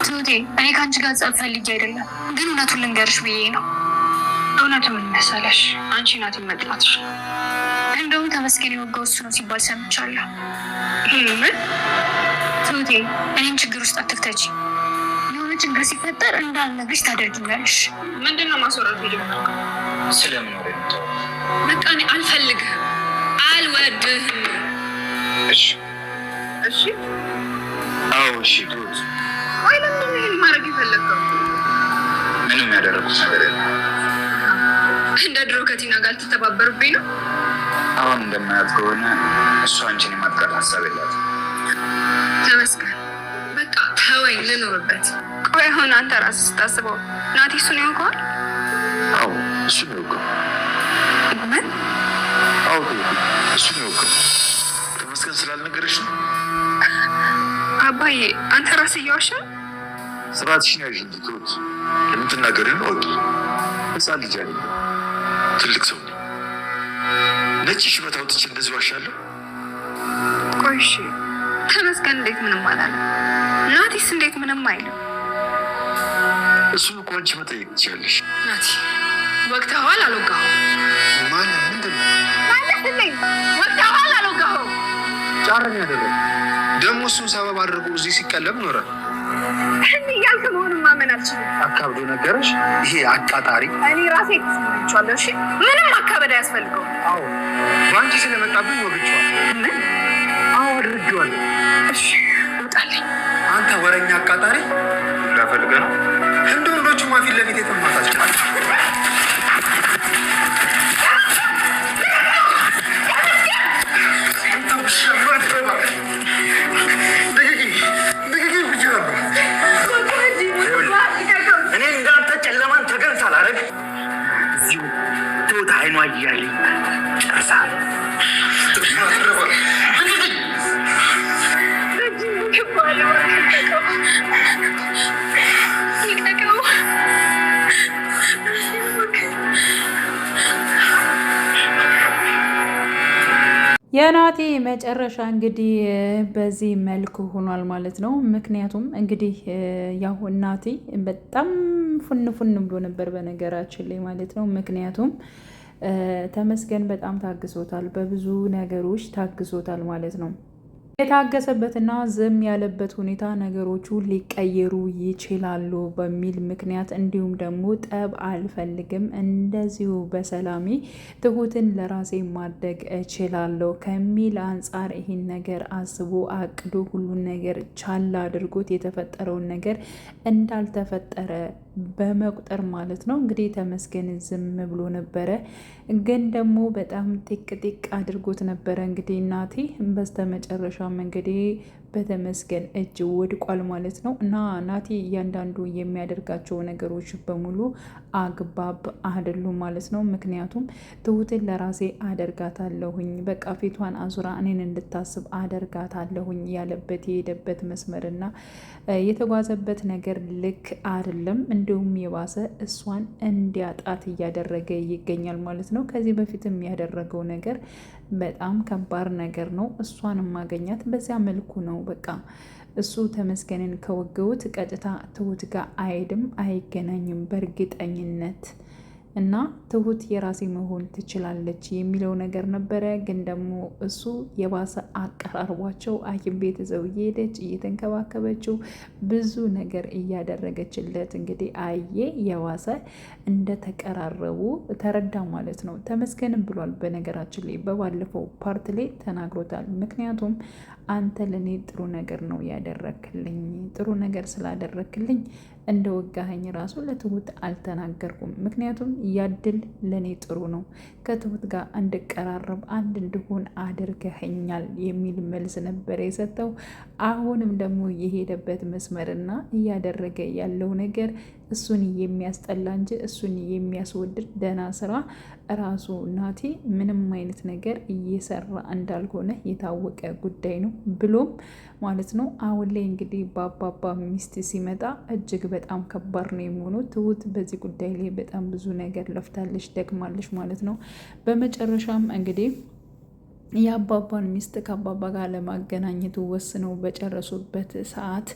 ትሁቴ እኔ ከአንቺ ጋር ጸብ ፈልጌ አይደለም፣ ግን እውነቱን ልንገርሽ ብዬ ነው። እውነቱ ምን መሰለሽ? አንቺ ናት መጥላትሽ። እንደውም ተመስገን የወጋው እሱ ነው ሲባል ሰምቻለሁ። ምን? ትሁቴ እኔም ችግር ውስጥ አትክተች። የሆነ ችግር ሲፈጠር እንዳልነግርሽ ታደርጊኛለሽ። ምንድን ነው ማስወራት ጀመር? ስለምን ወሬ ነው? በቃ እኔ አልፈልግህም፣ አልወድህም። እሺ እሺ፣ አዎ እሺ። ትሁት ቆይ ለምንድን ነው ይሄን ማድረግ የፈለግከው? ምንም ያደረኩት ነገር የለም። እንደ ድሮ ከቲና ጋር ልትተባበሩብኝ ነው? አሁን እንደማያት ከሆነ እሷ አንቺን የማጥቃት ሀሳብ የላትም። ተመስገን፣ በቃ ተወኝ ልኖርበት። ቆይ አሁን አንተ ራስህ ስታስበው ናቲ እሱን ያውቀዋል? አዎ እሱ ነው ያውቀው። ምን? አዎ እሱ ነው ያውቀው። ተመስገን ስላልነገረሽ ነው። አባዬ አንተ ራስህ እየዋሸ ነው። ስርዓትሽን ያዥ እንጂ ትሁት። የምትናገሪውን እወቂ። ህፃን ልጅ አለ፣ ትልቅ ሰው ነው። ነጭ ሽበት አውጥቼ እንደዚህ ዋሻለሁ? ቆይ እሺ ተመስገን እንዴት ምንም አላለም? ናቲስ እንዴት ምንም አይልም? እሱን እኮ አንቺ መጠየቅ ትችያለሽ። ናቲ ወቅተኸዋል አልወጋኸውም? ማለት ምንድን ነው? ማለትልኝ ወቅተኸዋል አልወጋኸውም? ጫረን ያደረገ ደግሞ እሱን ሰበብ አድርጎ እዚህ ሲቀለብ ኖረ። እንዲህ እያልክ መሆኑን ማመን አልችልም። አካብዶ ነገረሽ? ይሄ አቃጣሪ እኔ ራሴ ተስማምቻለሁ። እሺ ምንም አካበድ አያስፈልገውም። አዎ በአንቺ ስለመጣብኝ ወግቼዋለሁ። ምን? አዎ አድርጌዋለሁ። እሺ ውጣልኝ። አንተ ወረኛ አቃጣሪ። ላፈልገ ነው እንደ ወንዶቹ ማፊት ለፊት የተማታቸው እኔ እንዳንተ ጨለማን ተገን ሳላረግ እዚሁ ትሁት አይኗ እያለኝ ጨርሳ የናቲ መጨረሻ እንግዲህ በዚህ መልኩ ሆኗል ማለት ነው። ምክንያቱም እንግዲህ ያው ናቲ በጣም ፉን ብሎ ነበር በነገራችን ላይ ማለት ነው። ምክንያቱም ተመስገን በጣም ታግሶታል፣ በብዙ ነገሮች ታግሶታል ማለት ነው። የታገሰበትና ዝም ያለበት ሁኔታ ነገሮቹ ሊቀየሩ ይችላሉ በሚል ምክንያት እንዲሁም ደግሞ ጠብ አልፈልግም፣ እንደዚሁ በሰላሜ ትሁትን ለራሴ ማድረግ እችላለሁ ከሚል አንጻር ይህን ነገር አስቦ አቅዶ ሁሉን ነገር ቻላ አድርጎት የተፈጠረውን ነገር እንዳልተፈጠረ በመቁጠር ማለት ነው። እንግዲህ ተመስገን ዝም ብሎ ነበረ፣ ግን ደግሞ በጣም ጢቅ አድርጎት ነበረ። እንግዲህ ናቲ በስተመጨረሻም እንግዲህ በተመስገን እጅ ወድቋል ማለት ነው። እና ናቲ እያንዳንዱ የሚያደርጋቸው ነገሮች በሙሉ አግባብ አይደሉም ማለት ነው። ምክንያቱም ትሁትን ለራሴ አደርጋታለሁኝ፣ በቃ ፊቷን አዙራ እኔን እንድታስብ አደርጋታለሁኝ ያለበት የሄደበት መስመርና የተጓዘበት ነገር ልክ አይደለም። እንዲሁም የባሰ እሷን እንዲያጣት እያደረገ ይገኛል ማለት ነው። ከዚህ በፊትም ያደረገው ነገር በጣም ከባድ ነገር ነው። እሷን ማገኛት በዚያ መልኩ ነው። በቃ እሱ ተመስገንን ከወገውት ቀጥታ ትሁት ጋር አይሄድም፣ አይገናኝም በእርግጠኝነት እና ትሁት የራሴ መሆን ትችላለች የሚለው ነገር ነበረ። ግን ደግሞ እሱ የባሰ አቀራርቧቸው ሐኪም ቤት ይዘው እየሄደች እየተንከባከበችው ብዙ ነገር እያደረገችለት እንግዲህ አየ የባሰ እንደተቀራረቡ ተረዳ ማለት ነው። ተመስገንም ብሏል በነገራችን ላይ በባለፈው ፓርት ላይ ተናግሮታል። ምክንያቱም አንተ ለእኔ ጥሩ ነገር ነው ያደረክልኝ፣ ጥሩ ነገር ስላደረክልኝ እንደ ወጋኸኝ ራሱ ለትሁት አልተናገርኩም። ምክንያቱም ያድል ለእኔ ጥሩ ነው፣ ከትሁት ጋር እንድቀራረብ አንድ እንድሆን አድርገኸኛል የሚል መልስ ነበር የሰጠው። አሁንም ደግሞ የሄደበት መስመርና እያደረገ ያለው ነገር እሱን የሚያስጠላ እንጂ እሱን የሚያስወድድ ደህና ስራ ራሱ ናቲ ምንም አይነት ነገር እየሰራ እንዳልሆነ የታወቀ ጉዳይ ነው ብሎም ማለት ነው። አሁን ላይ እንግዲህ በአባባ ሚስት ሲመጣ እጅግ በጣም ከባድ ነው የሚሆነው። ትሁት በዚህ ጉዳይ ላይ በጣም ብዙ ነገር ለፍታለች፣ ደክማለች ማለት ነው። በመጨረሻም እንግዲህ የአባባን ሚስት ከአባባ ጋር ለማገናኘት ወስነው በጨረሱበት ሰዓት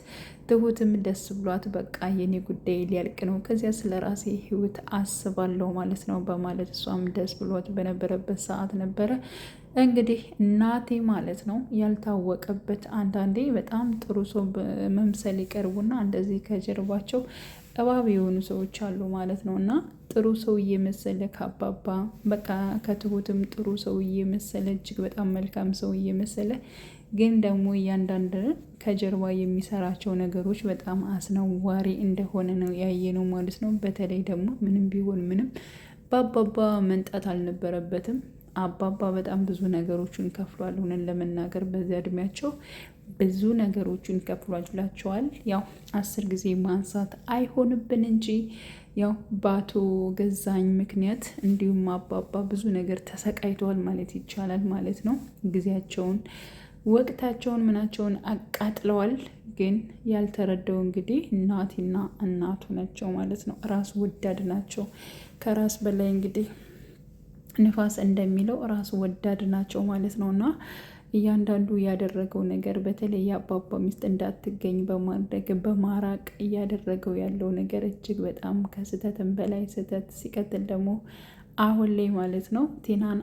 ትሁትም ደስ ብሏት በቃ የኔ ጉዳይ ሊያልቅ ነው፣ ከዚያ ስለ ራሴ ህይወት አስባለሁ ማለት ነው በማለት እሷም ደስ ብሏት በነበረበት ሰዓት ነበረ እንግዲህ ናቲ ማለት ነው ያልታወቀበት። አንዳንዴ በጣም ጥሩ ሰው መምሰል ይቀርቡና እንደዚህ ከጀርባቸው እባብ የሆኑ ሰዎች አሉ ማለት ነው። እና ጥሩ ሰው እየመሰለ ከአባባ በቃ ከትሁትም ጥሩ ሰው እየመሰለ እጅግ በጣም መልካም ሰው እየመሰለ ግን ደግሞ እያንዳንድ ከጀርባ የሚሰራቸው ነገሮች በጣም አስነዋሪ እንደሆነ ነው ያየነው ማለት ነው። በተለይ ደግሞ ምንም ቢሆን ምንም በአባባ መንጣት አልነበረበትም። አባባ በጣም ብዙ ነገሮችን ከፍሏል። ሆነን ለመናገር በዚያ እድሜያቸው ብዙ ነገሮችን ከፍሏላቸዋል። ያው 10 ጊዜ ማንሳት አይሆንብን እንጂ ያው በአቶ ገዛኝ ምክንያት እንዲሁም አባባ ብዙ ነገር ተሰቃይተዋል ማለት ይቻላል ማለት ነው። ጊዜያቸውን፣ ወቅታቸውን፣ ምናቸውን አቃጥለዋል። ግን ያልተረዳው እንግዲህ እናቲና እናቱ ናቸው ማለት ነው። ራስ ወዳድ ናቸው። ከራስ በላይ እንግዲህ ንፋስ እንደሚለው ራስ ወዳድ ናቸው ማለት ነው። እና እያንዳንዱ ያደረገው ነገር በተለይ የአባባ ሚስት እንዳትገኝ በማድረግ በማራቅ እያደረገው ያለው ነገር እጅግ በጣም ከስህተትም በላይ ስህተት። ሲቀጥል ደግሞ አሁን ላይ ማለት ነው ቲናን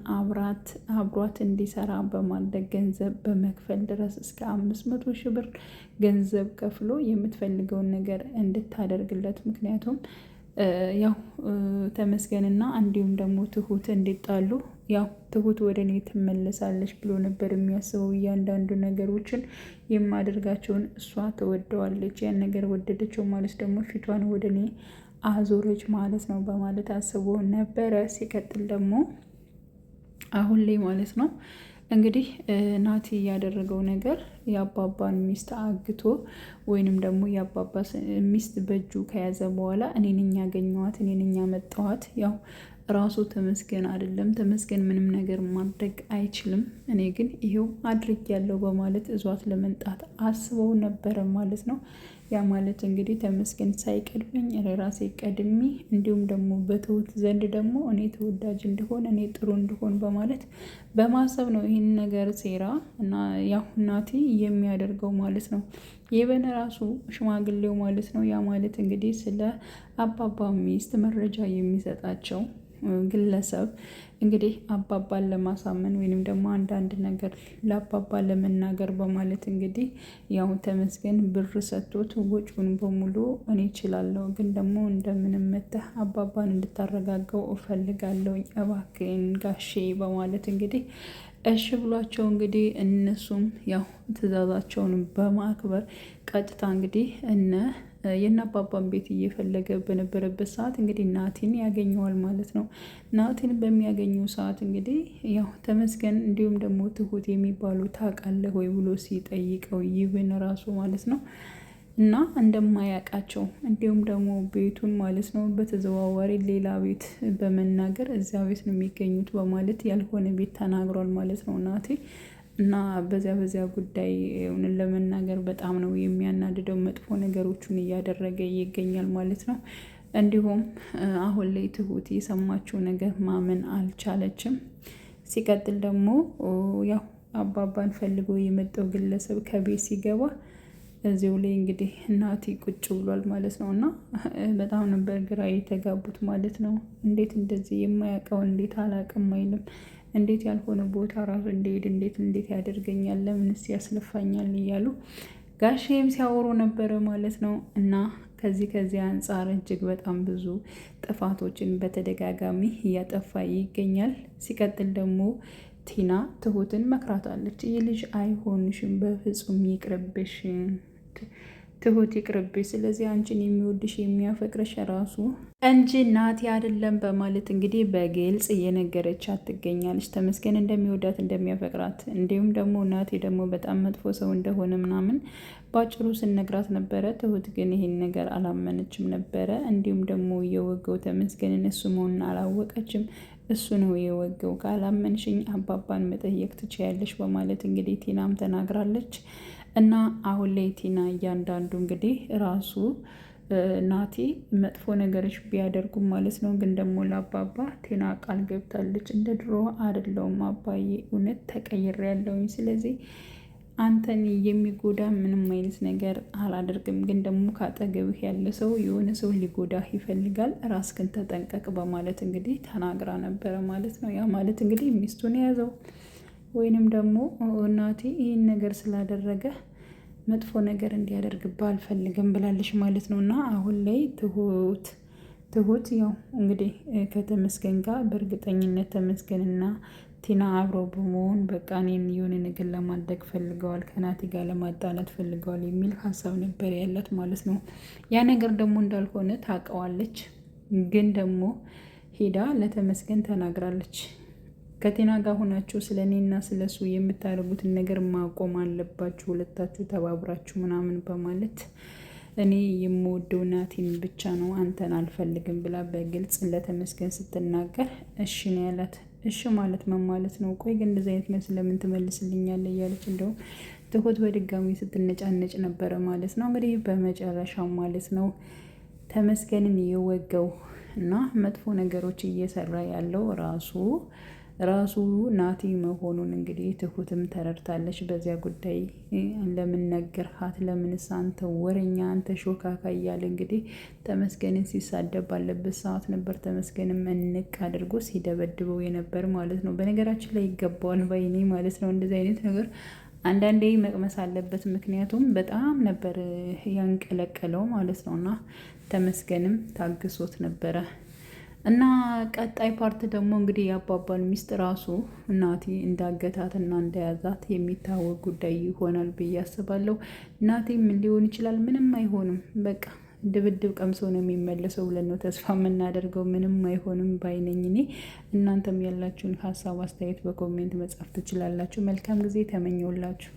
አብሯት እንዲሰራ በማድረግ ገንዘብ በመክፈል ድረስ እስከ 500 ሺህ ብር ገንዘብ ከፍሎ የምትፈልገውን ነገር እንድታደርግለት ምክንያቱም ያው ተመስገንና እንዲሁም ደግሞ ትሁት እንዲጣሉ ያው ትሁት ወደ እኔ ትመለሳለች ብሎ ነበር የሚያስበው። እያንዳንዱ ነገሮችን የማደርጋቸውን እሷ ትወደዋለች፣ ያን ነገር ወደደችው ማለት ደግሞ ፊቷን ወደ እኔ አዞረች ማለት ነው በማለት አስቦ ነበረ። ሲቀጥል ደግሞ አሁን ላይ ማለት ነው እንግዲህ ናቲ ያደረገው ነገር የአባባን ሚስት አግቶ ወይንም ደግሞ የአባባ ሚስት በእጁ ከያዘ በኋላ እኔ ነኝ ያገኘኋት፣ እኔ ነኝ ያመጣኋት። ያው ራሱ ተመስገን አይደለም፣ ተመስገን ምንም ነገር ማድረግ አይችልም፣ እኔ ግን ይሄው አድርጌያለሁ በማለት እዟት ለመንጣት አስበው ነበረ ማለት ነው። ያ ማለት እንግዲህ ተመስገን ሳይቀድመኝ ራሴ ቀድሜ እንዲሁም ደግሞ በትሁት ዘንድ ደግሞ እኔ ተወዳጅ እንደሆን እኔ ጥሩ እንደሆን በማለት በማሰብ ነው ይህን ነገር ሴራ እና ያው ናቲ የሚያደርገው ማለት ነው። የበነ ራሱ ሽማግሌው ማለት ነው። ያ ማለት እንግዲህ ስለ አባባ ሚስት መረጃ የሚሰጣቸው ግለሰብ እንግዲህ አባባን ለማሳመን ወይንም ደግሞ አንዳንድ ነገር ለአባባ ለመናገር በማለት እንግዲህ ያው ተመስገን ብር ሰጥቶት ወጪውን በሙሉ እኔ እችላለሁ፣ ግን ደግሞ እንደምንም መተህ አባባን እንድታረጋገው እፈልጋለሁ እባክህን ጋሼ በማለት እንግዲህ እሺ ብሏቸው እንግዲህ እነሱም ያው ትዕዛዛቸውን በማክበር ቀጥታ እንግዲህ የአባባን ቤት እየፈለገ በነበረበት ሰዓት እንግዲህ ናቲን ያገኘዋል ማለት ነው። ናቲን በሚያገኘው ሰዓት እንግዲህ ያው ተመስገን እንዲሁም ደግሞ ትሁት የሚባሉ ታውቃለህ ወይ ብሎ ሲጠይቀው ይብን ራሱ ማለት ነው እና እንደማያውቃቸው እንዲሁም ደግሞ ቤቱን ማለት ነው በተዘዋዋሪ ሌላ ቤት በመናገር እዚያ ቤት ነው የሚገኙት በማለት ያልሆነ ቤት ተናግሯል ማለት ነው ናቲ። እና በዚያ ጉዳይ እውነት ለመናገር በጣም ነው የሚያናድደው። መጥፎ ነገሮችን እያደረገ ይገኛል ማለት ነው። እንዲሁም አሁን ላይ ትሁት የሰማችው ነገር ማመን አልቻለችም። ሲቀጥል ደግሞ ያው አባባን ፈልጎ የመጣው ግለሰብ ከቤት ሲገባ እዚሁ ላይ እንግዲህ ናቲ ቁጭ ብሏል ማለት ነው። እና በጣም ነበር ግራ የተጋቡት ማለት ነው። እንዴት እንደዚህ የማያውቀው እንዴት አላውቅም አይልም፣ እንዴት ያልሆነ ቦታ ራሱ እንዴት ያደርገኛል፣ ለምንስ ያስለፋኛል እያሉ ጋሼም ሲያወሩ ነበረ ማለት ነው። እና ከዚህ አንጻር እጅግ በጣም ብዙ ጥፋቶችን በተደጋጋሚ እያጠፋ ይገኛል። ሲቀጥል ደግሞ ቲና ትሁትን መክራታለች። ይህ ልጅ አይሆንሽም፣ በፍጹም ይቅርብሽ ትሁት ይቅርብሽ፣ ስለዚህ አንቺን የሚወድሽ የሚያፈቅረሽ ራሱ እንጂ ናቲ አይደለም በማለት እንግዲህ በግልጽ እየነገረቻት ትገኛለች። ተመስገን እንደሚወዳት እንደሚያፈቅራት፣ እንዲሁም ደግሞ ናቲ ደግሞ በጣም መጥፎ ሰው እንደሆነ ምናምን ባጭሩ ስነግራት ነበረ። ትሁት ግን ይህን ነገር አላመነችም ነበረ። እንዲሁም ደግሞ የወገው ተመስገንን እሱ መሆኑን አላወቀችም። እሱ ነው የወገው፣ ካላመንሽኝ አባባን መጠየቅ ትችያለሽ በማለት እንግዲህ ቲናም ተናግራለች። እና አሁን ላይ ቲና እያንዳንዱ እንግዲህ ራሱ ናቲ መጥፎ ነገሮች ቢያደርጉም ማለት ነው። ግን ደግሞ ለአባባ ቴና ቃል ገብታለች፣ እንደ ድሮ አይደለሁም አባዬ፣ እውነት ተቀይሬያለሁኝ። ስለዚህ አንተን የሚጎዳ ምንም አይነት ነገር አላደርግም። ግን ደግሞ ካጠገብህ ያለ ሰው የሆነ ሰው ሊጎዳህ ይፈልጋል፣ ራስህን ተጠንቀቅ በማለት እንግዲህ ተናግራ ነበረ ማለት ነው። ያ ማለት እንግዲህ ሚስቱን የያዘው ወይንም ደግሞ ናቲ ይህን ነገር ስላደረገ መጥፎ ነገር እንዲያደርግብህ አልፈልግም ብላለች ማለት ነው። እና አሁን ላይ ትሁት ያው እንግዲህ ከተመስገን ጋር በእርግጠኝነት ተመስገንና ቲና አብረው በመሆን በቃ እኔን የሆነ ነገር ለማድረግ ፈልገዋል፣ ከናቲ ጋር ለማጣላት ፈልገዋል የሚል ሀሳብ ነበር ያላት ማለት ነው። ያ ነገር ደግሞ እንዳልሆነ ታውቀዋለች። ግን ደግሞ ሄዳ ለተመስገን ተናግራለች። ከቴና ጋር ሆናችሁ ስለ እኔና ስለ እሱ የምታደርጉትን ነገር ማቆም አለባችሁ፣ ሁለታችሁ ተባብራችሁ ምናምን በማለት እኔ የምወደው ናቲን ብቻ ነው አንተን አልፈልግም ብላ በግልጽ ለተመስገን ስትናገር እሺ ነው ያላት። እሺ ማለት ምን ማለት ነው? ቆይ ግን እንደዚህ አይነት መልስ ለምን ትመልስልኛለህ? እያለች እንደውም ትሁት በድጋሚ ስትነጫነጭ ነበረ ማለት ነው። እንግዲህ በመጨረሻው ማለት ነው ተመስገንን የወገው እና መጥፎ ነገሮች እየሰራ ያለው ራሱ ናቲ መሆኑን እንግዲህ ትሁትም ተረድታለች። በዚያ ጉዳይ ለምን ነገርሃት? ለምንስ አንተ ወረኛ፣ አንተ ሾካካ እያለ እንግዲህ ተመስገንን ሲሳደብ ባለበት ሰዓት ነበር ተመስገንም እንቅ አድርጎ ሲደበድበው የነበር ማለት ነው። በነገራችን ላይ ይገባዋል ባይኔ ማለት ነው። እንደዚህ አይነት ነገር አንዳንዴ መቅመስ አለበት። ምክንያቱም በጣም ነበር ያንቀለቀለው ማለት ነው። እና ተመስገንም ታግሶት ነበረ። እና ቀጣይ ፓርት ደግሞ እንግዲህ የአባባን ሚስት ራሱ ናቲ እንዳገታትና እንደያዛት የሚታወቅ ጉዳይ ይሆናል ብዬ አስባለሁ። ናቲ ምን ሊሆን ይችላል? ምንም አይሆንም። በቃ ድብድብ ቀምሶ ነው የሚመለሰው ብለን ነው ተስፋ የምናደርገው። ምንም አይሆንም ባይነኝ እኔ። እናንተም ያላችሁን ሀሳብ አስተያየት በኮሜንት መጻፍ ትችላላችሁ። መልካም ጊዜ ተመኘውላችሁ።